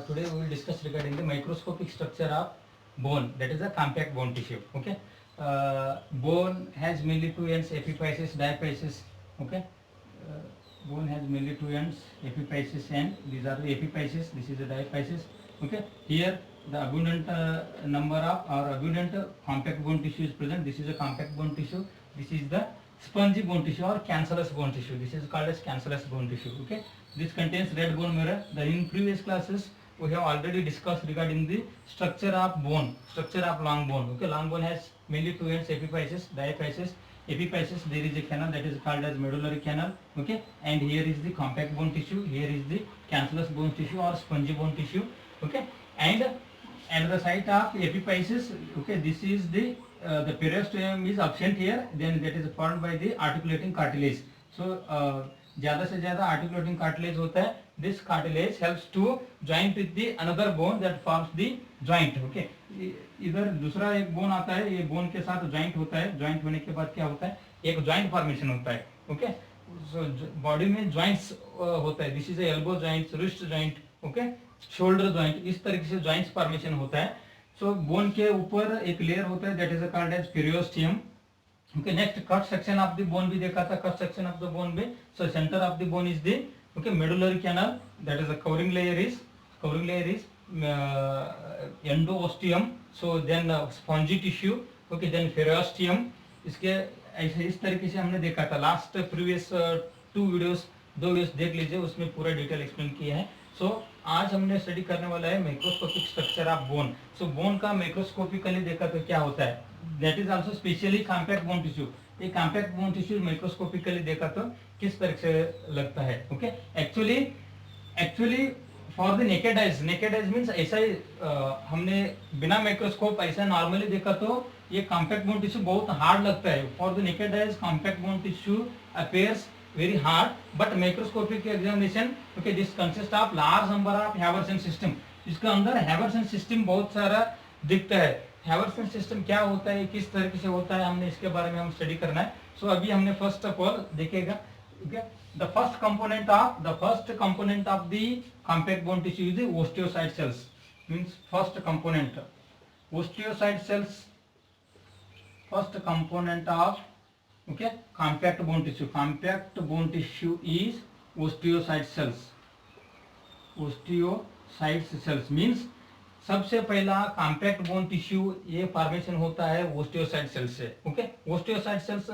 today we will discuss regarding the microscopic structure of bone, that is a compact bone tissue. Okay, bone has mainly two ends, epiphysis, diaphysis. Okay, bone has mainly two ends, epiphysis, and these are the epiphysis. This is the diaphysis. Okay, here the abundant number of or abundant compact bone tissue is present. This is a compact bone tissue. This is the spongy bone tissue or cancellous bone tissue. This is called as cancellous bone tissue. Okay, this contains red bone marrow. In previous classes we have already discussed regarding the structure of bone, structure of long bone. Okay, long bone has mainly two ends, epiphysis, diaphysis. Epiphysis, there is a canal that is called as medullary canal. Okay, and here is the compact bone tissue, here is the cancellous bone tissue or spongy bone tissue. Okay, and at the site of epiphysis, okay, this is the periosteum is absent here, then that is formed by the articulating cartilage. So ज़्यादा से ज़्यादा articulating cartilage होता है. This cartilage helps to joint with the another bone that forms the joint. Okay, इधर दूसरा एक bone आता है, ये बोन के साथ ज्वाइंट होता है. ज्वाइंट होने के बाद क्या होता है, एक ज्वाइंट फॉर्मेशन होता है. ओके, सो बॉडी में ज्वाइंट्स होता है. This is elbow joint, wrist joint, okay, shoulder joint, इस तरीके से ज्वाइंट्स फॉर्मेशन होता है. सो बोन के ऊपर एक लेयर होता है that is called as periosteum. Okay, next cut section of the bone भी देखा था. Cut section of the bone में so centre of the bone is the okay medullary canal, that is the covering layer is endoosteum. So then spongy tissue. Okay, then periosteum. इसके ऐसे इस तरीके से हमने देखा था. लास्ट प्रीवियस दो वीडियोस देख लीजिए, उसमें पूरा डिटेल एक्सप्लेन किया है. सो आज हमने स्टडी करने वाला है microscopic structure of bone. So bone का माइक्रोस्कोपिकली देखा तो क्या होता है, that is also specially compact bone tissue. ये कॉम्पैक्ट बोन टिश्यू माइक्रोस्कोपिकली देखा तो किस तरह से लगता है. Okay, actually for the naked eyes means ऐसा ही हमने बिना माइक्रोस्कोप ऐसा नॉर्मली देखा तो ये कॉम्पैक्ट बोन टिश्यू बहुत हार्ड लगता है. For the naked eyes compact bone tissue appears very hard, but microscopic examination okay this consist of large number of Haversian system. इसका अंदर हैवर्सन सिस्टम बहुत सारा दिखता है. हैवर्सन सिस्टम क्या होता है, किस तरीके से होता है, हमने इसके बारे में हम स्टडी करना है. सो अभी हमने फर्स्ट ऑफ ऑल देखेगा. Okay, the first component of the compact bone tissue is the osteocyte cells. Means first component osteocyte cells, first component of okay compact bone tissue. Compact bone tissue is osteocyte cells. Osteocyte cells means सबसे पहला compact bone tissue ये formation होता है osteocyte sales से. Okay, osteocyte sales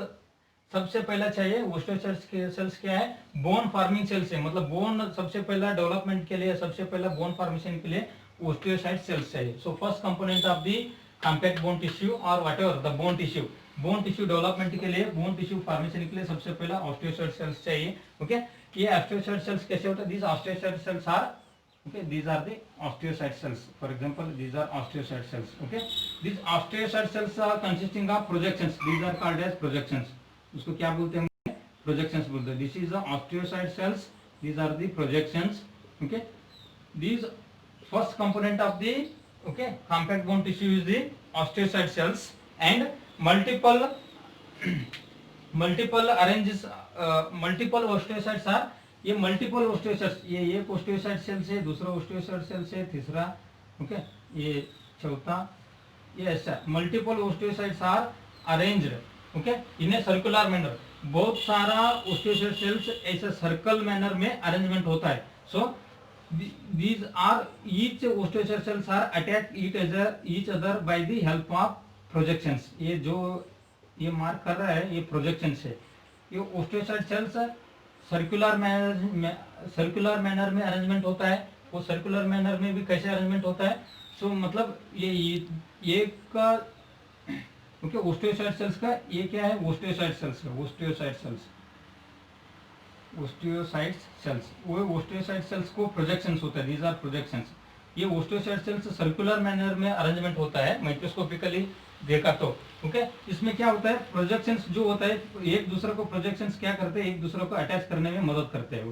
सबसे पहला चाहिए. Osteocyte sales क्या है, बोन फार्मिंग सेल्स है. मतलब बोन सबसे पहला डेवलपमेंट के लिए, सबसे पहला बोन फॉर्मेशन के लिए ओस्टियोसाइट सेल्स चाहिए. So first component of the compact bone tissue और whatever the bone tissue development के लिए, बोन टिश्यू फॉर्मेशन के लिए सबसे पहला ओस्टियोसाइट सेल्स चाहिए. ओके, ये ओस्टियोसाइट सेल्स कैसे होता है, this osteocyte cells are okay, these are the osteocyte cells. For example, these are osteocyte cells. Okay, these osteocyte cells are consisting of projections. These are called as projections. उसको क्या बोलते हैं, projections बोलते हैं. This is the osteocyte cells. These are the projections. Okay, these first component of the okay compact bone tissue is the osteocyte cells, and multiple osteocytes are ये multiple osteocytes, ये एक osteocyte cell से, दूसरा osteocyte cell से, तीसरा okay, ये चौथा, ये ऐसा multiple osteocytes are arranged okay in a circular manner. बहुत सारा ओस्टियोसाइट सेल्स ऐसे सर्कल मैनर में अरेंजमेंट होता है. So these are each osteocyte cells are attach each other by the help of projections. ये जो ये मार्क कर रहा है ये प्रोजेक्शंस है. ये ओस्टियोसाइट सेल्स सर्कुलर मैनर में अरेंजमेंट होता है. वो सर्कुलर मैनर में भी कैसे अरेंजमेंट होता है, सो मतलब ये का ओके ओस्टियोसाइट सेल्स का ये क्या है, ओस्टियोसाइट सेल्स वो ओस्टियोसाइट सेल्स को प्रोजेक्शंस होता है. These are projections. ये ओस्टियोसाइट सेल्स सर्कुलर मैनर में अरेंजमेंट होता है माइक्रोस्कोपिकली देखा तो. ओके, इसमें क्या होता है, प्रोजेक्शंस जो होता है एक दूसरे को प्रोजेक्शंस क्या करते हैं, एक दूसरे को अटैच करने में मदद करते हैं.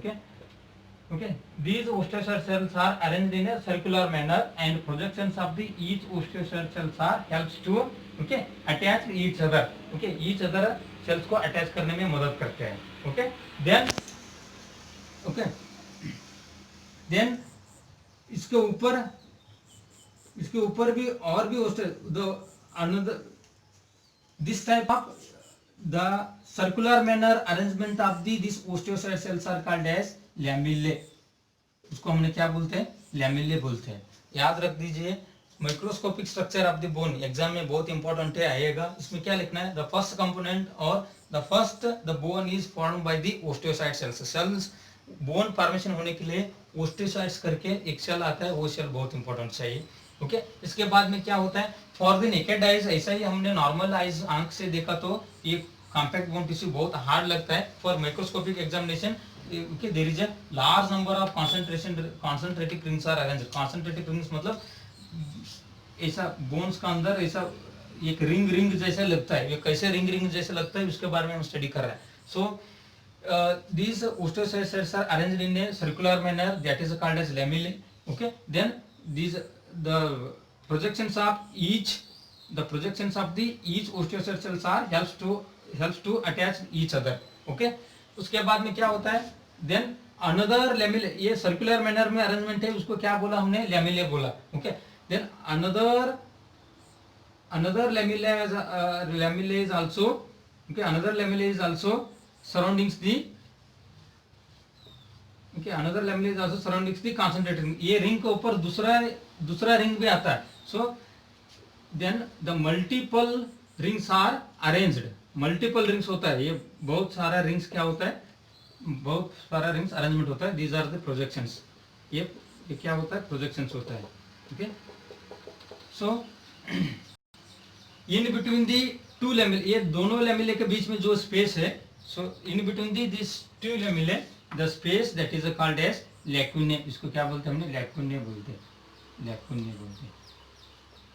Okay, these osteocyte cells are arranged in a circular manner and projections of the each osteocyte cells are helps to okay attach each other. Okay, each other cells को अटैच करने में मदद करते हैं. ओके, then इसके ऊपर भी और भी another this type of the circular manner arrangement of this osteocyte cells are called as lamellae. उसको हमने क्या बोलते हैं, लैमेले बोलते हैं। याद रख दीजिए, microscopic structure of the bone exam में बहुत इंपॉर्टेंट है, आएगा। इसमें क्या लिखना है, द फर्स्ट कंपोनेंट और the bone is form by the osteocyte cells. Bone formation होने के लिए ओस्टियोसाइट्स करके एक सेल आता है, वो सेल बहुत इंपॉर्टेंट चाहिए। ओके, इसके बाद में क्या होता है, फॉर द नेकेड आइज, ऐसा ही हमने नॉर्मल आइज आंख से देखा तो ये कॉम्पैक्ट बोन टिश्यू बहुत हार्ड लगता है। For microscopic examination okay, there is a large number of concentric rings are arranged. Concentric rings मतलब ऐसा बोन्स का अंदर ऐसा एक रिंग जैसा लगता है। ये कैसे रिंग जैसा लगता है उसके बारे में हम स्टडी कर रहे हैं। सो these osteocyte cells are arranged in a circular manner that is called as lamellae. Okay, then the projections of each osteocyte cells are helps to attach each other. Okay, उसके बाद में क्या होता है, देन अनदर लैमेले, ये circular manner में arrangement है, उसको क्या बोला हमने, लैमेले बोला। Okay, then another lamella is also surroundings the concentrated ring। ये रिंग के ऊपर दूसरा रिंग भी आता है। So then the multiple rings are arranged. Multiple rings होता है, ये बहुत सारा रिंग्स क्या होता है, बहुत सारा रिंग्स अरेंजमेंट होता है। These are the projections. ये क्या होता है, प्रोजेक्शंस होता है। Okay, so in between the two lamellae, ये दोनों लैमेले के बीच में जो स्पेस है, so in between the this two lamellae the space that is called as lacunae. इसको क्या बोलते हैं हमने, लैक्यूने बोलते हैं।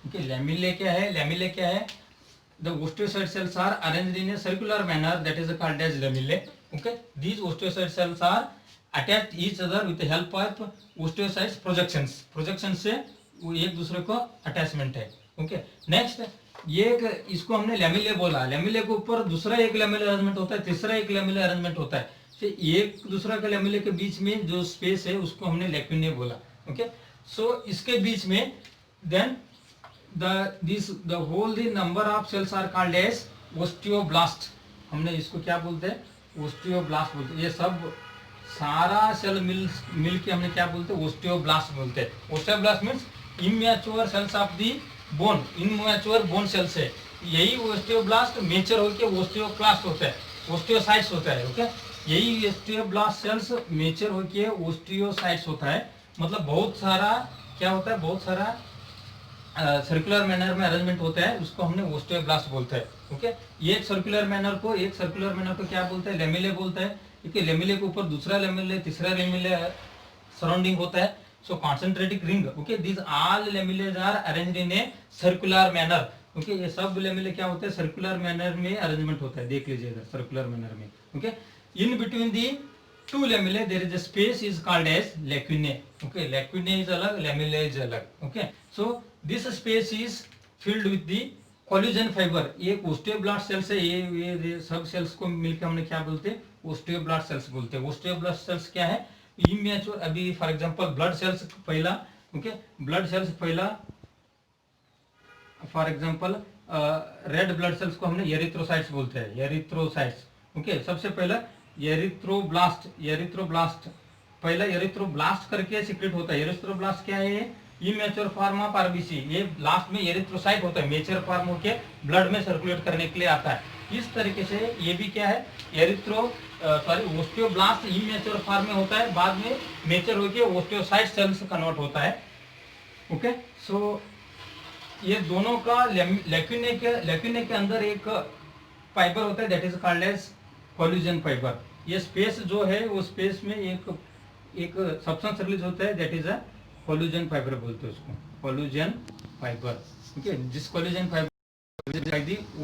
ओके, लैमेले क्या है, the osteocyte cells are arranged in a circular manner that is called as lamellae. Okay, these osteocyte cells are attached each other with the help of osteocytes projections से वो एक दूसरे को अटैचमेंट है। ओके, नेक्स्ट ये इसको हमने lamellae बोला। लैमेले के ऊपर दूसरा एक लैमेले अरेंजमेंट होता है, तीसरा एक लैमेले अरेंजमेंट होता है। फिर एक दूसरा के लैमेले के बीच में जो स्पेस है उसको हमने लैक्यूने बोला। ओके, सो इसके बीच में then the whole the number of cells are called as osteoblast। हमने इसको क्या बोलते हैं, ओस्टियोब्लास्ट बोलते हैं। ये सब सारा सेल मिल के हमने क्या बोलते हैं, ओस्टियोब्लास्ट बोलते हैं। Osteoblast means immature cells of the bone, immature bone cells है। यही ओस्टियोब्लास्ट मेच्योर होकर ओस्टियोक्लास्ट होता है, ओस्टियोसाइट्स होता है। ओके, यही ओस्टियोब्लास्ट सेल्स मेच्योर होकर ओस्टियोसाइट्स होता है। मतलब बहुत सारा क्या होता है, बहुत सारा सर्कुलर मैनर में अरेंजमेंट होता है, उसको हमने ओस्टियोब्लास्ट बोलते हैं। ओके, ये एक सर्कुलर मैनर को क्या बोलते हैं, लेमेले बोलते हैं। क्योंकि लेमेले के ऊपर दूसरा लेमेले, तीसरा लेमेले सराउंडिंग होता है। So concentric ring, okay, this all lamellae are arranged in a circular manner. Okay, ये सब लेमेले क्या होते हैं, सर्कुलर मैनर में अरेंजमेंट होता है। देख लीजिएगा, सर्कुलर मैनर में। Okay, in between the two lamellae there is a space is called as lacunae. Okay, lacunae is अलग, लेमेले इज अलग। Okay, so this space is filled with the collagen fibre. ये osteoblast cells है, ये सब sales को मिलकर हमने क्या बोलते हैं, ओस्टियोब्लास्ट सेल्स बोलते हैं। ओस्टियोब्लास्ट सेल्स क्या है, इमैच्योर, अभी फॉर एग्जांपल ब्लड सेल्स पहला, ओके, ब्लड सेल्स पहला, for example red blood cells को हमने एरिथ्रोसाइट्स बोलते हैं, एरिथ्रोसाइट्स। ओके, सबसे पहला एरिथ्रोब्लास्ट पहला एरिथ्रोब्लास्ट करके सीक्रेट होता है। एरिथ्रोब्लास्ट क्या है, इमैच्योर फॉर्म ऑफ आरबीसी। ये लास्ट में एरिथ्रोसाइट होता है, मेच्योर फॉर्म होके ब्लड में सर्कुलेट करने के लिए आता है। इस तरीके से ये भी क्या है, ओस्टियोब्लास्ट इमैच्योर फॉर्म में होता है, बाद में मेच्योर होके ओस्टियोसाइट सेल्स कन्वर्ट होता है। ओके, सो ये दोनों का लैक्यूने के अंदर एक फाइबर होता है that is called as collagen fibre. ये स्पेस जो है, वो स्पेस में एक सब्सटेंस रिलीज होता है that is a collagen fibre बोलते हैं उसको, कोलेजन फाइबर। ओके, जिस कोलेजन फाइबर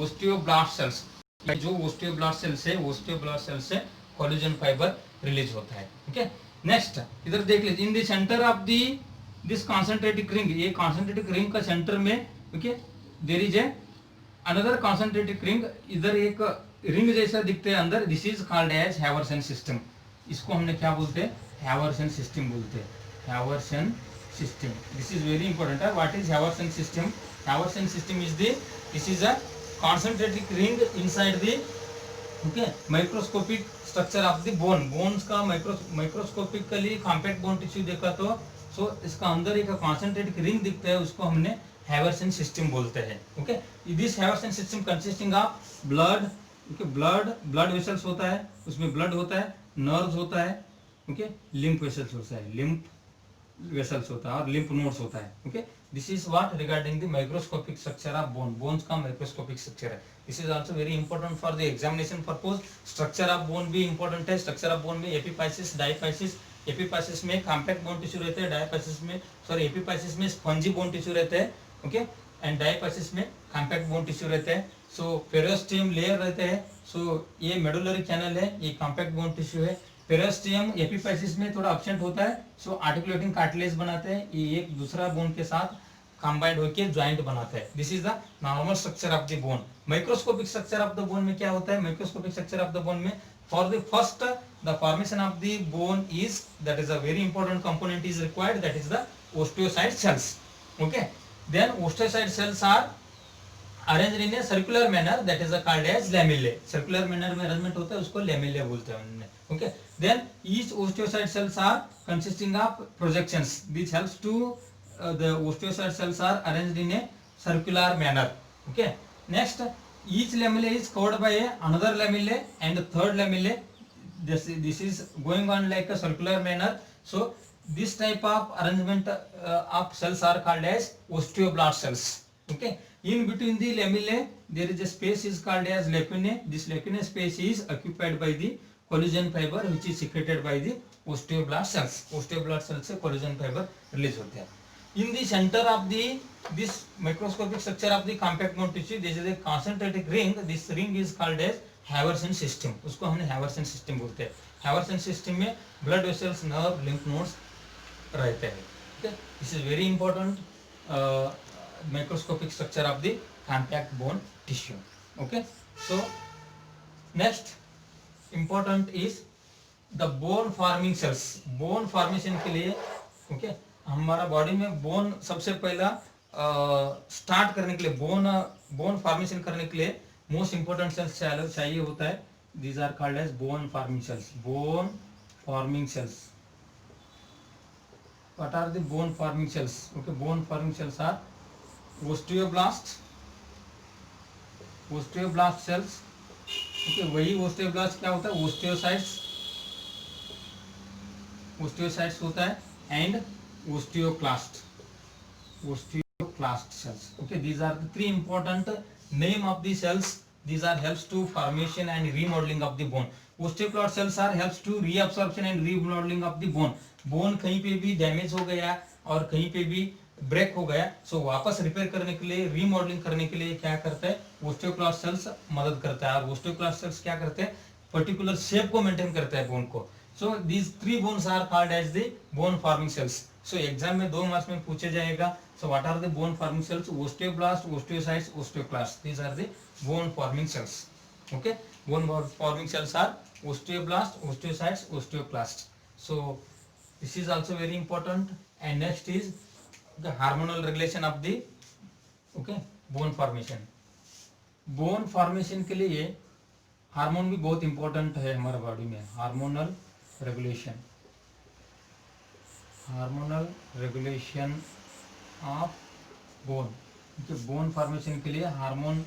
ओस्टियोब्लास्ट सेल्स, जो ओस्टियोब्लास्ट सेल्स है, ओस्टियोब्लास्ट सेल्स से कोलेजन फाइबर रिलीज होता है। ओके, नेक्स्ट इधर देख लीजिए, in the centre of this concentric ring, ये कॉन्सेंट्रेटिक रिंग का सेंटर में, okay, there is a another concentric ring. इधर एक रिंग जैसा दिखते हैं अंदर, this is called as Haversian system. इसको हमने क्या बोलते हैं, हैवर्सन सिस्टम बोलते हैं, हैवर्सन system. This is very important. What is Haversian system? Haversian system is this is a concentric ring inside the microscopic structure of the bone. Bones का microscopically compact bone tissue देखा तो इसका अंदर एक कॉन्सेंट्रेटिक रिंग दिखता है, उसको हमने हैवर्सन सिस्टम बोलते हैं. Okay, this Haversian system consisting of blood. Blood vessels होता है, उसमें ब्लड होता है, नर्व्स होता है, ओके, लिम्फ वेसल्स होता है, और लिम्फ नोड्स होता है. Okay, this is what regarding the microscopic structure of bone. Bones का माइक्रोस्कोपिक स्ट्रक्चर है. This is also very important for the examination purpose. Structure of bone भी इंपॉर्टेंट है. Structure of bone में epiphysis, diaphysis. Epiphysis में compact bone tissue रहते हैं, diaphysis में epiphysis में स्पंजी बोन टिश्यू रहते हैं, ओके, एंड डायफाइसिस में कॉम्पैक्ट बोन टिश्यू रहते हैं. सो पेरियोस्टियम लेयर रहते हैं. सो ये मेडुलरी चैनल है, ये कॉम्पैक्ट बोन टिश्यू है. पेरियोस्टियम एपिफाइसिस में थोड़ा एब्सेंट होता है. सो आर्टिकुलेटिंग कार्टिलेज बनाते हैं, ये एक दूसरा बोन के साथ कंबाइंड होकर ज्वाइंट बनाता है. This is the normal structure of the bone. Microscopic structure of the bone में क्या होता है? Microscopic structure of the bone में for the first the formation of the bone is that is a very important component is required, that is the osteocyte cells. Okay, then osteocyte cells are arranged in a circular manner, that is called as lamellae. Circular manner में arrangement होता है, उसको lamellae बोलते हैं उन्होंने. Okay, then each osteocyte cells are consisting of projections. This helps to the osteocyte cells are arranged in a circular manner. Okay, next each lamella is covered by another lamella and third lamella. This is going on like a circular manner. So this type of arrangement of cells are called as osteoblast cells. Okay, in between the lamellae there is a space is called as lacunae. This lacunae space is occupied by the collagen fiber which is secreted by the osteoblast cells. Osteoblast cells से collagen fiber release होते हैं. In the center of this microscopic structure of the compact bone tissue, this is a concentric ring. This ring is called as Haversian system. उसको हमने Haversian system बोलते हैं. Haversian system में blood vessels, nerve, lymph nodes रहते हैं. Okay, this is very important microscopic structure of the compact bone tissue. Okay, so next important is the bone forming cells. Bone formation के लिए okay, हमारा body में bone सबसे पहला start करने के लिए बोन फॉर्मेशन करने के लिए मोस्ट इंपोर्टेंट सेल्स चाहिए होता है. These are called as bone forming cells. Bone forming cells. What are the bone forming cells? Okay, bone forming cells are osteoblast cells. Okay, वही ओस्टियोब्लास्ट क्या होता है? ओस्टियोसाइट्स होता है and osteoclast cells. Okay, these are the three important name of the cells. These are helps to formation and remodeling of the bone. Osteoclast cells are helps to reabsorption and remodeling of the bone. Bone कहीं पे भी damage हो गया और कहीं पे भी break हो गया, सो वापस रिपेयर करने के लिए, रीमॉडलिंग करने के लिए क्या करता है? ओस्टियोक्लास्ट सेल्स मदद करता है. और ओस्टियोक्लास्ट सेल्स क्या करते हैं? पर्टिकुलर शेप को मेंटेन करता है बोन को. So these three bones are called as the bone forming cells. So exam में 2 मार्क्स में पूछे जाएगा. So what are the bone forming cells? Osteoblast, osteocytes, osteoclast. These are the bone forming cells. Okay, bone forming cells are osteoblast, osteocytes, osteoclast. So this is also very important. And next is the hormonal regulation of the bone formation. Bone formation के लिए hormone भी बहुत important है हमारे body में. Hormonal regulation of bone. Bone formation के लिए hormone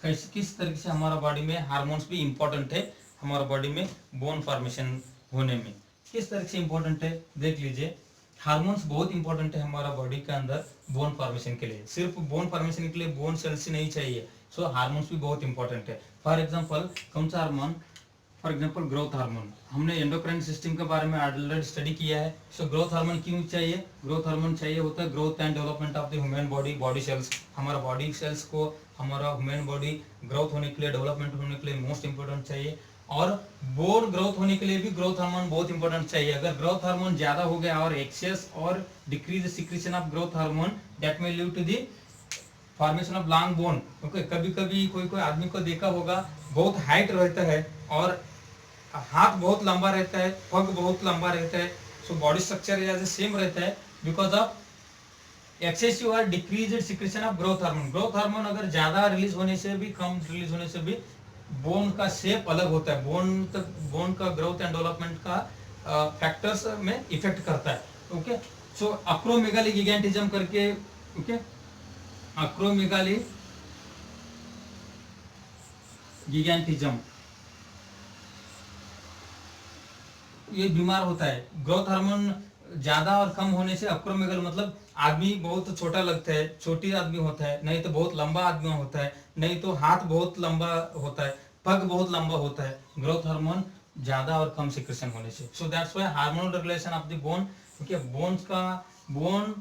किस तरीके से हमारा बॉडी में हार्मोन्स भी इंपॉर्टेंट है. हमारा बॉडी में बोन फॉर्मेशन होने में किस तरह से इंपॉर्टेंट है देख लीजिए. हार्मोन्स बहुत इंपॉर्टेंट है हमारा बॉडी के अंदर बोन फॉर्मेशन के लिए. सिर्फ बोन फॉर्मेशन के लिए बोन सेल्स ही नहीं चाहिए. सो हार्मोन्स भी बहुत इंपॉर्टेंट है. फॉर एग्जांपल कौन सा hormone? For example growth hormone. हमने एंडोक्राइन सिस्टम के बारे में ऑलरेडी स्टडी किया है. सो ग्रोथ हार्मोन क्यों चाहिए? ग्रोथ हार्मोन चाहिए होता है growth and development of the human body cells. हमारा बॉडी सेल्स को हमारा ह्यूमन बॉडी ग्रोथ होने के लिए, डेवलपमेंट होने के लिए मोस्ट इंपॉर्टेंट चाहिए. और बोन ग्रोथ होने के लिए भी ग्रोथ हार्मोन बहुत इंपॉर्टेंट चाहिए. अगर ग्रोथ हार्मोन ज्यादा हो गया और एक्सेस और decrease secretion of growth hormone, that may lead to the formation of long bone. Okay, कभी कभी कोई आदमी को देखा होगा बहुत हाइट रहता है और हाथ बहुत लंबा रहता है, पग बहुत लंबा रहता है. So body structure as same रहता है बिकॉज ऑफ एक्सेसिव और decreased secretion of growth hormone. Growth hormone अगर ज्यादा रिलीज होने से भी, कम रिलीज होने से भी बोन का शेप अलग होता है, बोन का ग्रोथ एंड डेवलपमेंट का फैक्टर्स में इफेक्ट करता है। ओके, सो अक्रोमेगाली गिगेंटिज्म करके, ओके, अक्रोमेगाली गिगेंटिज्म ये बीमार होता है। ग्रोथ हार्मोन ज्यादा और कम होने से अक्रोमेगल मतलब आदमी बहुत छोटा लगता है, छोटी आदमी होता है, नहीं तो बहुत लंबा आदमी होता है, नहीं तो हाथ बहुत लंबा होता है, पग बहुत लंबा होता है, ग्रोथ हार्मोन ज्यादा और कम सिक्रेशन होने से। So that's why hormonal regulation of the bone, okay, bones का बोन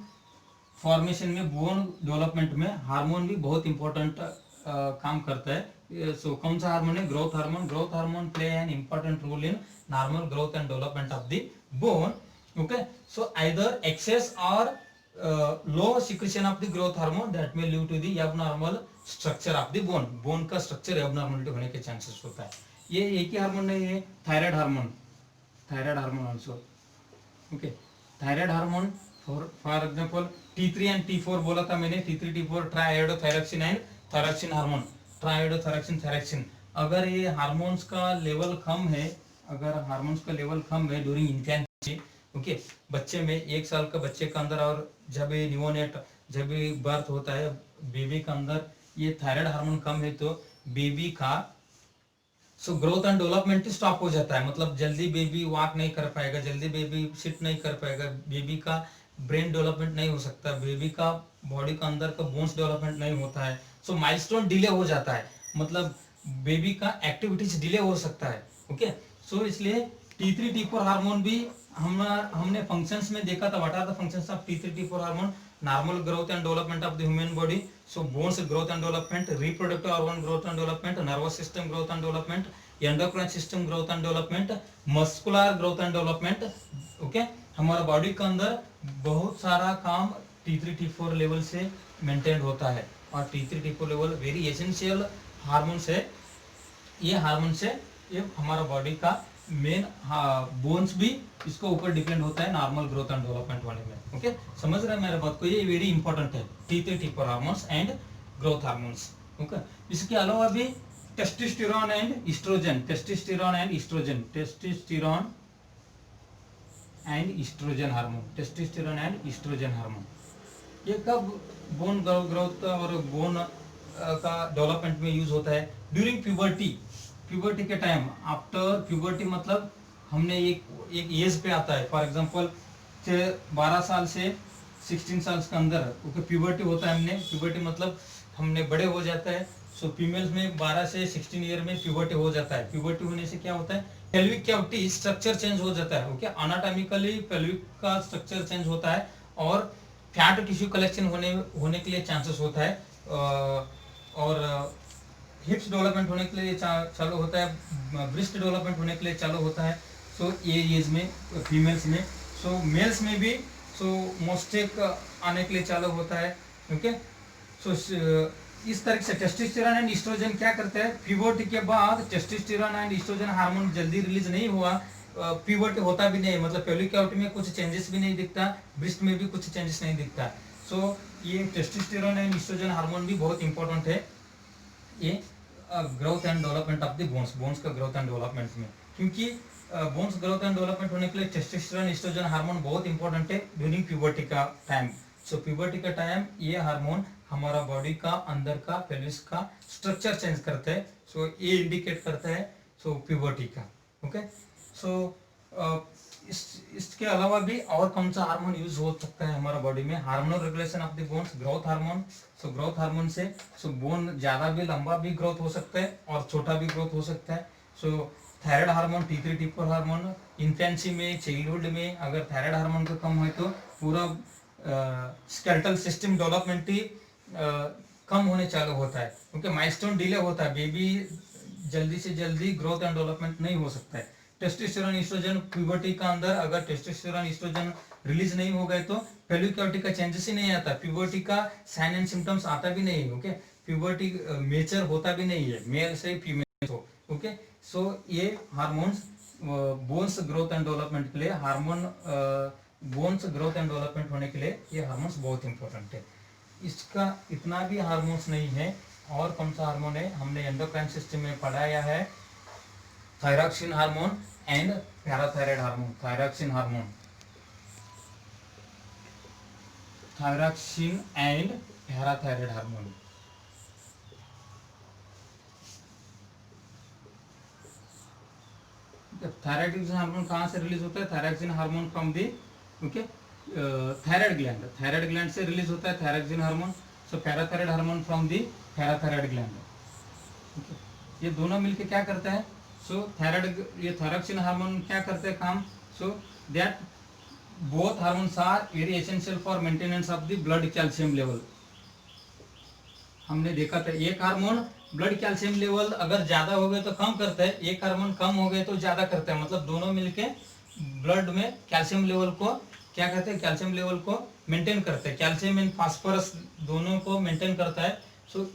फॉर्मेशन में, बोन डेवलपमेंट में हार्मोन भी बहुत इंपॉर्टेंट काम करता है। सो कौन सा हार्मोन है? Growth hormone. Growth hormone play an important role in normal growth and development of the bone. Okay, so either excess or low secretion of the growth hormone that may lead to the abnormal structure of the bone. Bone का structure abnormality होने के chances होता है। ये एक ही hormone नहीं है, thyroid hormone, thyroid hormone also. Okay, thyroid hormone for example T3 and T4 बोला था मैंने, T3 T4 triiodothyroxine and thyroxine hormone, triiodothyroxine thyroxine. अगर ये हार्मोन्स का लेवल कम है, अगर हार्मोन्स का लेवल कम है ड्यूरिंग इन्फेंसी, ओके, बच्चे में 1 साल का बच्चे का अंदर, और जब ये नियोनेट, जब ये बर्थ होता है बेबी का अंदर, ये थायराइड हार्मोन कम है तो बेबी का so growth and development stop हो जाता है। मतलब जल्दी बेबी वॉक नहीं कर पाएगा, जल्दी बेबी सिट नहीं कर पाएगा, बेबी का ब्रेन डेवलपमेंट नहीं हो सकता, बेबी का बॉडी का अंदर का बोन्स डेवलपमेंट नहीं होता है। सो माइलस्टोन डिले हो जाता है, मतलब बेबी का एक्टिविटीज डिले हो सकता है। ओके, सो इसलिए T3 T4 हार्मोन भी हमने फंक्शंस में देखा था। What are the functions of T3 T4 hormone? Normal growth and development of the human body, so bones growth and development, reproductive organ growth and development, nervous system growth and development, endocrine system growth and development, muscular growth and development. Okay, हमारा body के अंदर बहुत सारा काम T3 T4 level से maintain होता है, और T3 T4 level very essential hormones है। ये हार्मोन से ये हमारा बॉडी का मेन बोन्स भी इसको ऊपर डिपेंड होता है नॉर्मल ग्रोथ एंड डेवलपमेंट होने में। ओके, समझ रहे हैं मेरे बात को? ये वेरी इंपॉर्टेंट है, T3 T4 hormones and growth hormones. Okay, इसके अलावा भी testosterone and oestrogen, testosterone and oestrogen, testosterone and oestrogen hormone, testosterone and oestrogen hormone, ये कब बोन ग्रोथ और बोन का डेवलपमेंट में यूज होता है? ड्यूरिंग प्यूबर्टी, प्यूबर्टी के टाइम, आफ्टर प्यूबर्टी मतलब हमने एक एज पे आता है। फॉर एग्जांपल 12 साल से 16 साल के अंदर ओके प्यूबर्टी होता है। हमने प्यूबर्टी मतलब हमने बड़े हो जाता है। सो फीमेल्स में 12 से 16 ईयर में प्यूबर्टी हो जाता है। प्यूबर्टी होने से क्या होता है? पेल्विक कैविटी स्ट्रक्चर चेंज हो जाता है। ओके, अनाटॉमिकली पेल्विक का स्ट्रक्चर चेंज होता है, और फैट टिश्यू कलेक्शन होने के लिए चांसेस होता है, और हिप्स डेवलपमेंट होने के लिए चालू होता है, ब्रेस्ट डेवलपमेंट होने के लिए चालू होता है। सो ये एज में फीमेल्स में, सो मेल्स में भी सो मोस्टेक आने के लिए चालू होता है। ओके, सो इस तरह से टेस्टोस्टेरोन एंड ईस्ट्रोजन क्या करते हैं? प्यूबर्टी के बाद टेस्टोस्टेरोन एंड ईस्ट्रोजन हार्मोन जल्दी रिलीज नहीं हुआ, प्यूबर्टी होता भी नहीं, मतलब पेल्विक कैविटी में कुछ चेंजेस भी नहीं दिखता, ब्रेस्ट में भी कुछ चेंजेस नहीं दिखता। सो ये टेस्टोस्टेरोन एंड ईस्ट्रोजन हार्मोन भी बहुत इंपॉर्टेंट है ये growth and development of the bones, bones का ग्रोथ एंड डेवलपमेंट में, क्योंकि बोन्स ग्रोथ एंड डेवलपमेंट होने के लिए टेस्टोस्टेरोन ईस्ट्रोजन हार्मोन बहुत इंपॉर्टेंट है ड्यूरिंग प्यूबर्टी का टाइम। सो प्यूबर्टी का टाइम ये हार्मोन हमारा बॉडी का अंदर का पेल्विस का स्ट्रक्चर चेंज करता है। सो ये इंडिकेट करता है सो प्यूबर्टी का। ओके, सो इसके अलावा भी और कौन सा हार्मोन यूज हो सकता है हमारा बॉडी में? Hormonal regulation of the bones, growth hormone. So growth hormone से सो बोन ज्यादा भी लंबा भी ग्रोथ हो सकता है और छोटा भी ग्रोथ हो सकता है। So thyroid hormone, T3 T4 hormone infancy में, चाइल्डहुड में अगर थायराइड हार्मोन का कम है तो पूरा स्केलेटल सिस्टम डेवलपमेंट ही कम होने चालू होता है, क्योंकि माइलस्टोन डिले होता है, बेबी जल्दी से जल्दी ग्रोथ एंड डेवलपमेंट नहीं हो सकता है। टेस्टोस्टेरोन ईस्ट्रोजन प्यूबर्टी का अंदर अगर टेस्टोस्टेरोन ईस्ट्रोजन रिलीज नहीं हो गए तो पेल्विक कैविटी का चेंजेस ही नहीं आता, प्यूबर्टी का साइन एंड सिम्टम्स आता भी नहीं। ओके, प्यूबर्टी मेचर होता भी नहीं है, मेल से फीमेल हो। ओके, सो ये hormones bones growth and development के लिए hormone bones growth and development होने के लिए ये हार्मोन्स बहुत इंपॉर्टेंट है। इसका इतना भी हार्मोन्स नहीं है। और कौन सा हार्मोन है, हमने एंडोक्राइन सिस्टम में पढ़ाया है thyroxine hormone and parathyroid hormone. Thyroxine hormone, thyroxine and parathyroid hormone. Thyroxine hormone कहाँ से रिलीज होता है? Thyroxine hormone from the okay thyroid gland. Thyroid gland से रिलीज होता है thyroxine hormone. So parathyroid hormone from the parathyroid gland. Okay, ये दोनों मिलके क्या करते हैं? सो थायराइड, ये थायरॉक्सिन हार्मोन क्या करते हैं काम? So that both hormones are very essential for maintenance of the blood calcium level. हमने देखा था एक हार्मोन ब्लड कैल्शियम लेवल अगर ज्यादा हो गए तो कम करता है, एक हार्मोन कम हो गए तो ज्यादा करता है। मतलब दोनों मिलके ब्लड में कैल्शियम लेवल को क्या कहते हैं? कैल्शियम लेवल को मेंटेन करते हैं। कैल्शियम एंड फास्फोरस दोनों को मेंटेन करता है। सो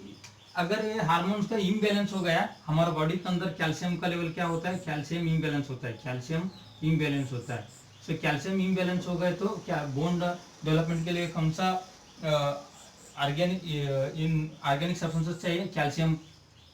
अगर ये हार्मोन्स का इम्बैलेंस हो गया, हमारे बॉडी के अंदर कैल्शियम का लेवल क्या होता है? कैल्शियम इम्बैलेंस होता है। कैल्शियम इम्बैलेंस होता है। सो कैल्शियम इम्बैलेंस हो गए तो क्या बोन डेवलपमेंट के लिए कौन सा ऑर्गेनिक इन ऑर्गेनिक सब्सटेंसेस चाहिए? कैल्शियम,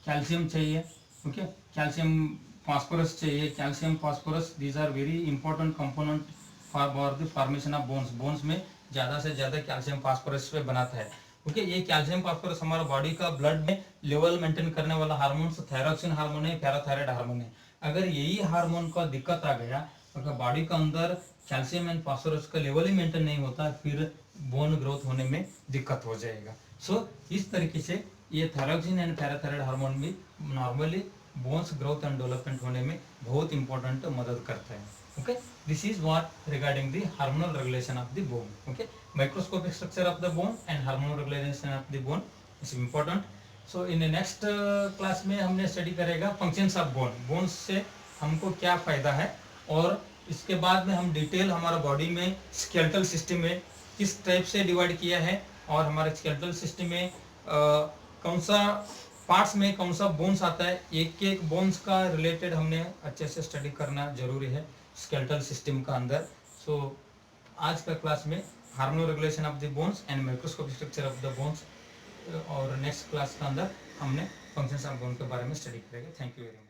कैल्शियम चाहिए। ओके, कैल्शियम फास्फोरस चाहिए। Calcium phosphorus these are very important component for the formation of bones. Bones में ज़्यादा से ज़्यादा कैल्शियम फास्फोरस पे बनाता है। ओके, ये कैल्शियम फास्फोरस हमारा बॉडी का ब्लड में लेवल मेंटेन करने वाला हार्मोन थायरॉक्सिन हार्मोन है, पैराथायराइड हार्मोन है। अगर यही हार्मोन का दिक्कत आ गया, अगर बॉडी का अंदर कैल्शियम एंड फास्फोरस का लेवल ही मेंटेन नहीं होता, फिर बोन ग्रोथ होने में दिक्कत हो जाएगा। सो इस तरीके से ये थायरॉक्सिन एंड पैराथायराइड हार्मोन भी normally bones growth and development होने में बहुत इंपॉर्टेंट मदद करता है। Okay, this is what regarding the hormonal regulation of the bone. Okay, microscopic structure of the bone and hormonal regulation of the bone is important. So in next class में हमने study करेगा functions of bone. Bones से हमको क्या फायदा है, और इसके बाद में हम डिटेल हमारा बॉडी में स्केलेटल सिस्टम में किस टाइप से डिवाइड किया है, और हमारे स्केलेटल सिस्टम में कौन सा पार्ट्स में कौन सा बोन्स आता है, एक एक बोन्स का रिलेटेड हमने अच्छे से स्टडी करना जरूरी है स्केलेटल सिस्टम का अंदर। सो आज का क्लास में hormonal regulation of the bones and microscopic structure of the bones, और नेक्स्ट क्लास के अंदर हमने फंक्शंस ऑफ बोन के बारे में स्टडी करेंगे। Thank you very much.